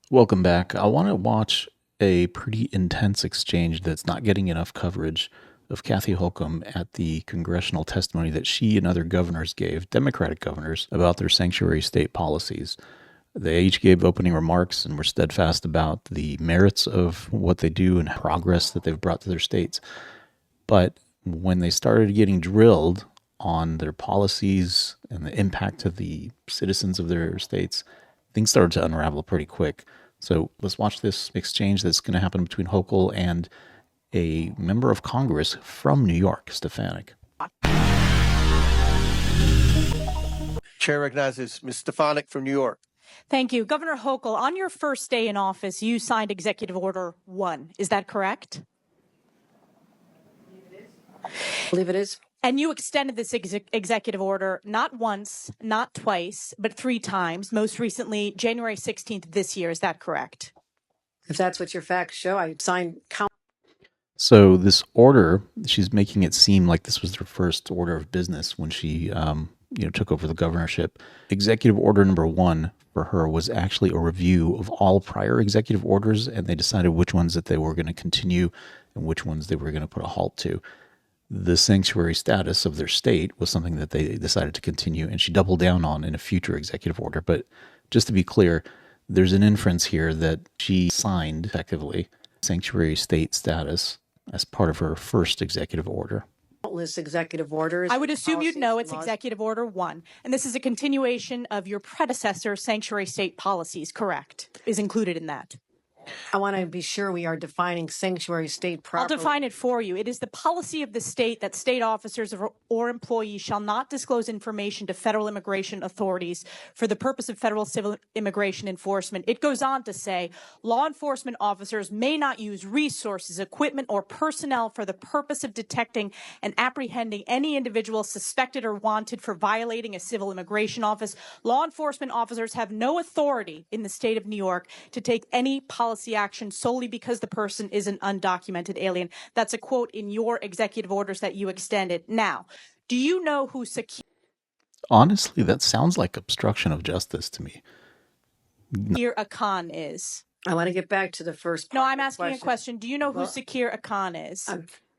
Welcome back. I want to watch a pretty intense exchange that's not getting enough coverage of Kathy Hochul at the congressional testimony that she and other governors gave, Democratic governors, about their sanctuary state policies. They each gave opening remarks and were steadfast about the merits of what they do and progress that they've brought to their states. But when they started getting drilled on their policies and the impact to the citizens of their states, things started to unravel pretty quick. So let's watch this exchange that's going to happen between Hochul and a member of Congress from New York, Stefanik. Chair recognizes Ms. Stefanik from New York. Thank you. Governor Hochul, on your first day in office, you signed Executive Order 1. Is that correct? I believe it is. And you extended this executive order not once, not twice, but 3 times, most recently January 16th of this year. Is that correct? If that's what your facts show, I signed count. So this order, she's making it seem like this was her first order of business when she took over the governorship. Executive Order number 1 for her was actually a review of all prior executive orders, and they decided which ones that they were going to continue and which ones they were going to put a halt to. The sanctuary status of their state was something that they decided to continue, and she doubled down on in a future executive order. But just to be clear, there's an inference here that she signed effectively sanctuary state status as part of her first executive order. Countless executive orders. I would assume you'd know it's Executive Order 1, and this is a continuation of your predecessor sanctuary state policies, correct? Is included in that. I want to be sure we are defining sanctuary state properly. I'll define it for you. It is the policy of the state that state officers or employees shall not disclose information to federal immigration authorities for the purpose of federal civil immigration enforcement. It goes on to say, law enforcement officers may not use resources, equipment, or personnel for the purpose of detecting and apprehending any individual suspected or wanted for violating a civil immigration office. Law enforcement officers have no authority in the state of New York to take any policy action solely because the person is an undocumented alien. That's a quote in your executive orders that you extended. Now, do you know who Honestly, that sounds like obstruction of justice to me. Sakir Akan is? I want to get back to the first part. No, I'm asking a question. Do you know who Sakir Akan is?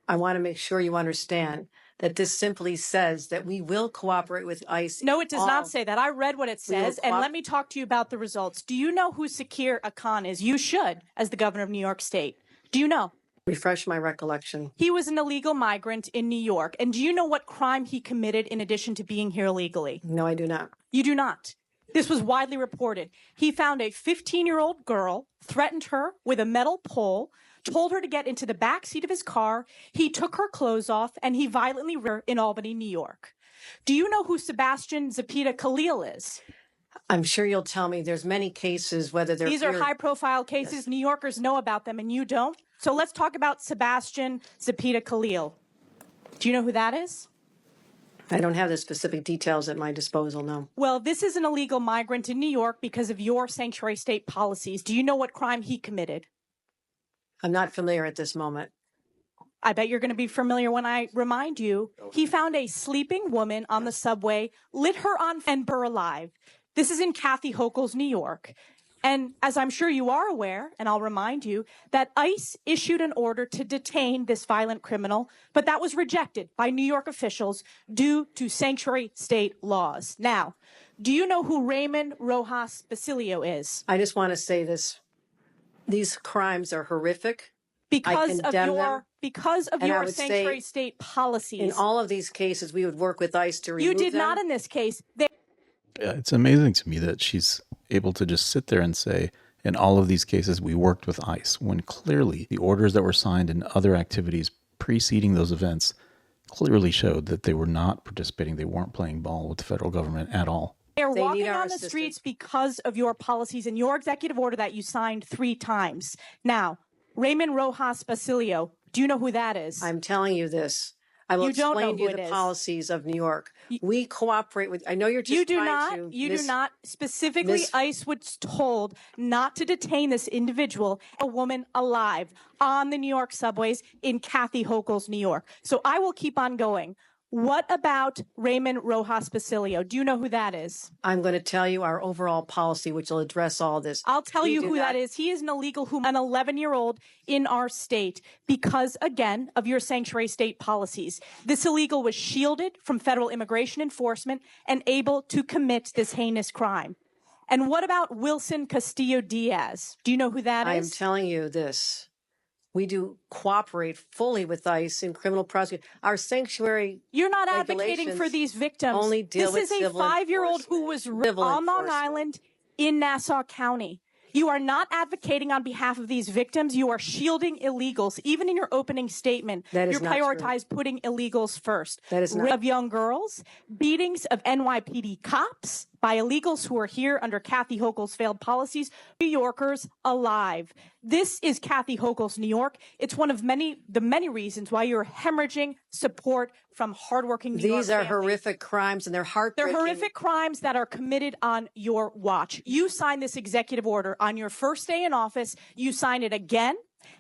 I want to make sure you understand that this simply says that we will cooperate with ICE. No, it does not say that. I read what it says, and let me talk to you about the results. Do you know who Sakir Akan is? You should, as the governor of New York State. Do you know? Refresh my recollection. He was an illegal migrant in New York. And do you know what crime he committed in addition to being here illegally? No, I do not. You do not. This was widely reported. He found a 15-year-old girl, threatened her with a metal pole, told her to get into the back seat of his car. He took her clothes off, and he violently raped her in Albany, New York. Do you know who Sebastian Zapita Khalil is? I'm sure you'll tell me there's many cases, whether they're These are high-profile cases. Yes. New Yorkers know about them, and you don't. So let's talk about Sebastian Zapita Khalil. Do you know who that is? I don't have the specific details at my disposal, no. Well, this is an illegal migrant in New York because of your sanctuary state policies. Do you know what crime he committed? I'm not familiar at this moment. I bet you're going to be familiar when I remind you. He found a sleeping woman on the subway, lit her on and burned her alive. This is in Kathy Hochul's New York. And as I'm sure you are aware, and I'll remind you, that ICE issued an order to detain this violent criminal, but that was rejected by New York officials due to sanctuary state laws. Now, do you know who Raymond Rojas Basilio is? I just want to say this. These crimes are horrific. Because of your sanctuary state policies. In all of these cases, we would work with ICE to remove them. You did not in this case. It's amazing to me that she's able to just sit there and say, in all of these cases, we worked with ICE, when clearly the orders that were signed and other activities preceding those events clearly showed that they were not participating. They weren't playing ball with the federal government at all. They're walking on the streets because of your policies and your executive order that you signed 3 times. Now, Raymond Rojas Basilio, do you know who that is? I'm telling you this. I will explain to you the policies of New York. We cooperate with, I know you're just trying to. You do not. Specifically, ICE was told not to detain this individual, a woman alive, on the New York subways in Kathy Hochul's New York. So I will keep on going. What about Raymond Rojas Basilio? Do you know who that is? I'm going to tell you our overall policy, which will address all this. I'll tell you who that is. He is an illegal, an 11-year-old in our state because, again, of your sanctuary state policies. This illegal was shielded from federal immigration enforcement and able to commit this heinous crime. And what about Wilson Castillo Diaz? Do you know who that is? I'm telling you this. We do cooperate fully with ICE in criminal prosecution. Our sanctuary You're not advocating for these victims. Only deal this with is a 5-year-old who was on Long Island in Nassau County. You are not advocating on behalf of these victims. You are shielding illegals. Even in your opening statement, you prioritize putting illegals first. That is not of young girls, beatings of NYPD cops by illegals who are here under Kathy Hochul's failed policies, New Yorkers alive. This is Kathy Hochul's New York. It's one of the many reasons why you're hemorrhaging support from hardworking New York These are families. horrific crimes, and they're heartbreaking. They're horrific crimes that are committed on your watch. You signed this executive order on your first day in office. You signed it again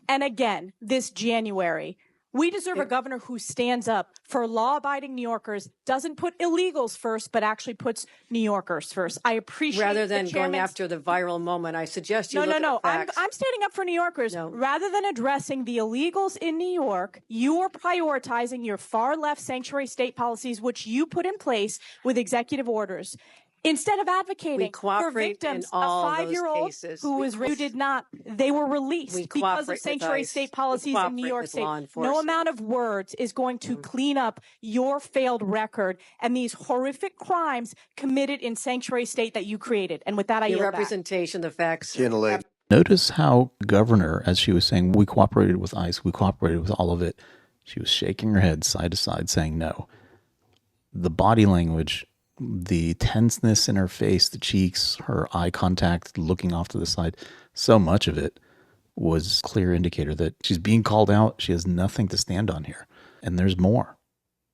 and again this January. We deserve a governor who stands up for law-abiding New Yorkers, doesn't put illegals first, but actually puts New Yorkers first. I appreciate rather than going after the viral moment. I suggest you look at the facts. I'm standing up for New Yorkers. No. Rather than addressing the illegals in New York, you are prioritizing your far-left sanctuary state policies, which you put in place with executive orders. Instead of advocating for victims, a 5-year-old who did not, they were released because of sanctuary state policies in New York State. No amount of words is going to clean up your failed record and these horrific crimes committed in sanctuary state that you created. And with that, I yield back. Representation, the facts. Notice how Governor, as she was saying, we cooperated with ICE, we cooperated with all of it. She was shaking her head side to side saying no. The body language, the tenseness in her face, the cheeks, her eye contact, looking off to the side, so much of it was a clear indicator that she's being called out. She has nothing to stand on here. And there's more.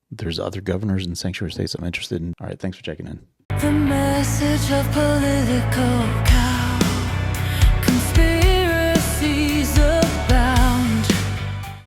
There's other governors in sanctuary states I'm interested in. All right, thanks for checking in. The message of political